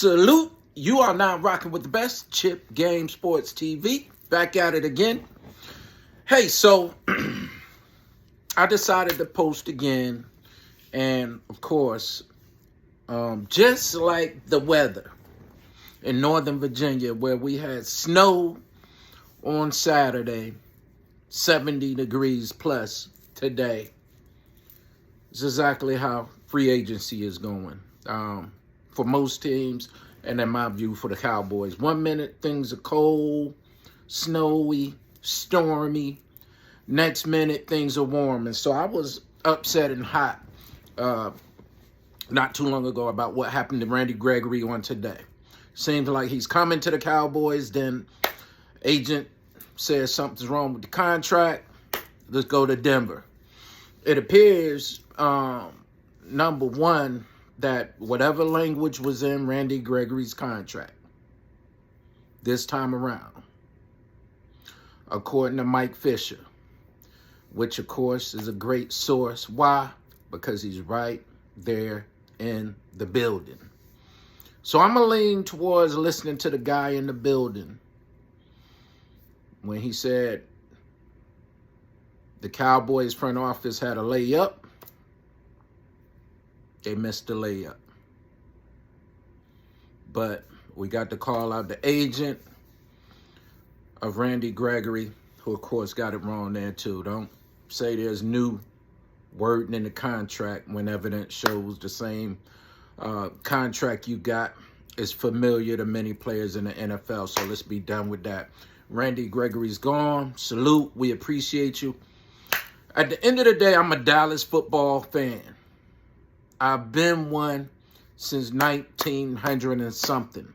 Salute. You are now rocking with the best Chip Game Sports TV. Back at it again. Hey, so I decided to post again. And, of course, just like the weather in Northern Virginia where we had snow on Saturday, 70 degrees plus today. It's exactly how free agency is going for most teams, and in my view, for the Cowboys. 1 minute, things are cold, snowy, stormy. Next minute, things are warm. And so I was upset and hot not too long ago about what happened to Randy Gregory on today. Seems like he's coming to the Cowboys. Then agent says something's wrong with the contract. Let's go to Denver. It appears, number one, that whatever language was in Randy Gregory's contract this time around, according to Mike Fisher, which, of course, is a great source. Why? Because he's right there in the building. So I'm going to lean towards listening to the guy in the building when he said the Cowboys front office had a layup. They missed the layup. But we got to call out the agent of Randy Gregory, who, of course, got it wrong there, too. Don't say there's new wording in the contract when evidence shows the same contract you got is familiar to many players in the NFL. So let's be done with that. Randy Gregory's gone. Salute. We appreciate you. At the end of the day, I'm a Dallas football fan. I've been one since 1900 and something.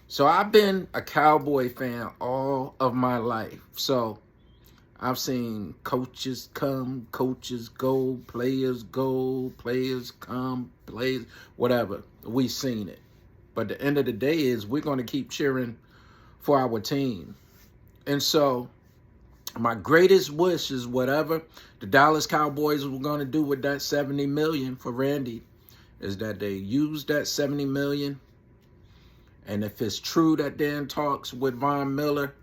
So I've been a Cowboy fan all of my life. So I've seen coaches come, coaches go, players come, players, whatever. We've seen it. But the end of the day is we're going to keep cheering for our team. And so my greatest wish is whatever the Dallas Cowboys were going to do with that $70 million for Randy is that they use that $70 million. And if it's true that they're in talks with Von Miller,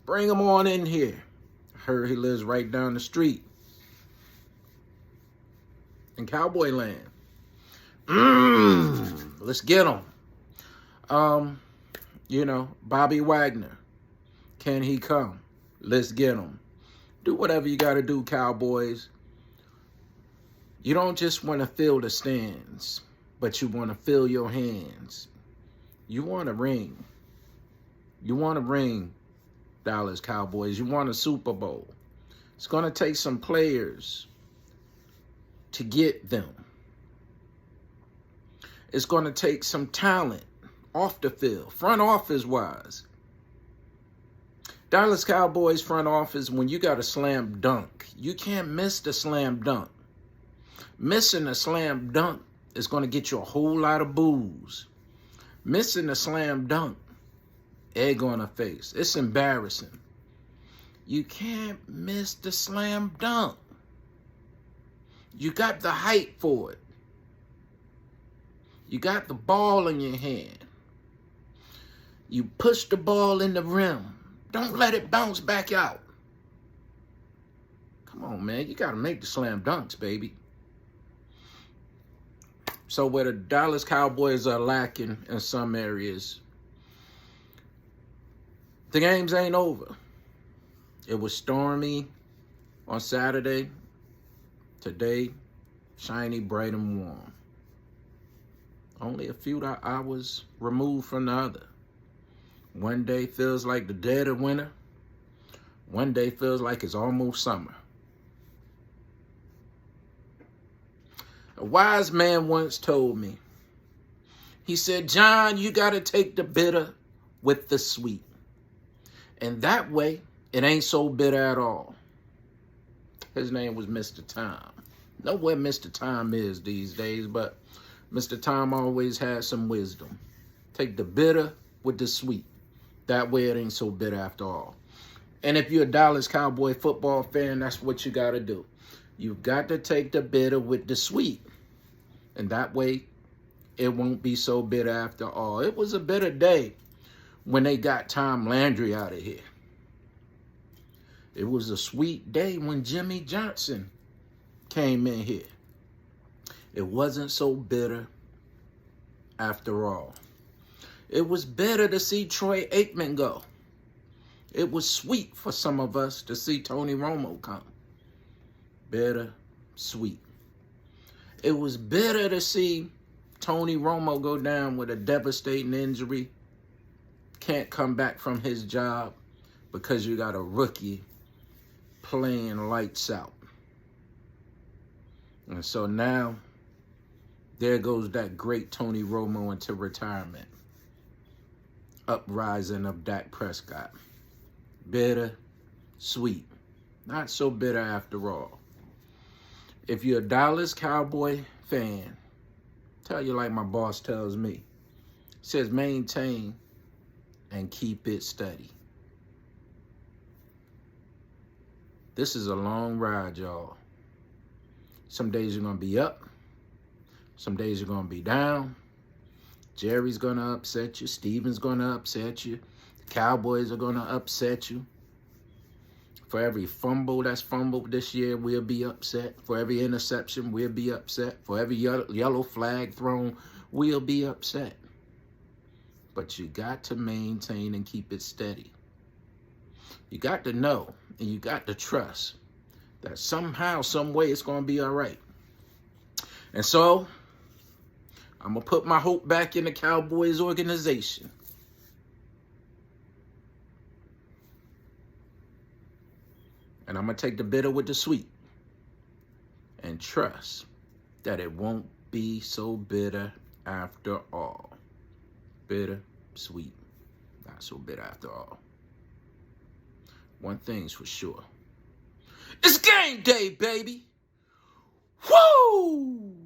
bring him on in here. I heard he lives right down the street in Cowboy Land. Let's get him. Bobby Wagner. Can he come? Let's get him. Do whatever you got to do, Cowboys. You don't just want to fill the stands, but you want to fill your hands. You want a ring. You want a ring, Dallas Cowboys. You want a Super Bowl. It's going to take some players to get them. It's going to take some talent off the field, front office-wise. Dallas Cowboys front office, when you got a slam dunk, you can't miss the slam dunk. Missing a slam dunk is going to get you a whole lot of boos. Missing a slam dunk, egg on a face. It's embarrassing. You can't miss the slam dunk. You got the height for it. You got the ball in your hand. You push the ball in the rim. Don't let it bounce back out. Come on, man. You got to make the slam dunks, baby. So where the Dallas Cowboys are lacking in some areas, the games ain't over. It was stormy on Saturday. Today, shiny, bright, and warm. Only a few hours removed from the other. One day feels like the dead of winter. One day feels like it's almost summer. A wise man once told me, he said, John, you got to take the bitter with the sweet. And that way, it ain't so bitter at all. His name was Mr. Tom. Know where Mr. Tom is these days, but Mr. Tom always has some wisdom. Take the bitter with the sweet. That way it ain't so bitter after all. And if you're a Dallas Cowboy football fan, that's what you got to do. You've got to take the bitter with the sweet. And that way it won't be so bitter after all. It was a bitter day when they got Tom Landry out of here. It was a sweet day when Jimmy Johnson came in here. It wasn't so bitter after all. It was bitter to see Troy Aikman go. It was sweet for some of us to see Tony Romo come. Bitter, sweet. It was bitter to see Tony Romo go down with a devastating injury. Can't come back from his job because you got a rookie playing lights out. And so now, there goes that great Tony Romo into retirement. Uprising of Dak Prescott. Bitter, sweet. Not so bitter after all. If you're a Dallas Cowboy fan, tell you like my boss tells me. Says maintain and keep it steady. This is a long ride, y'all. Some days you're going to be up. Some days you're going to be down. Jerry's going to upset you. Steven's going to upset you. The Cowboys are going to upset you. For every fumble that's fumbled this year, we'll be upset. For every interception, we'll be upset. For every yellow flag thrown, we'll be upset. But you got to maintain and keep it steady. You got to know and you got to trust that somehow, some way, it's going to be all right. And so, I'm going to put my hope back in the Cowboys organization. And I'm going to take the bitter with the sweet and trust that it won't be so bitter after all. Bitter, sweet, not so bitter after all. One thing's for sure. It's game day, baby. Woo!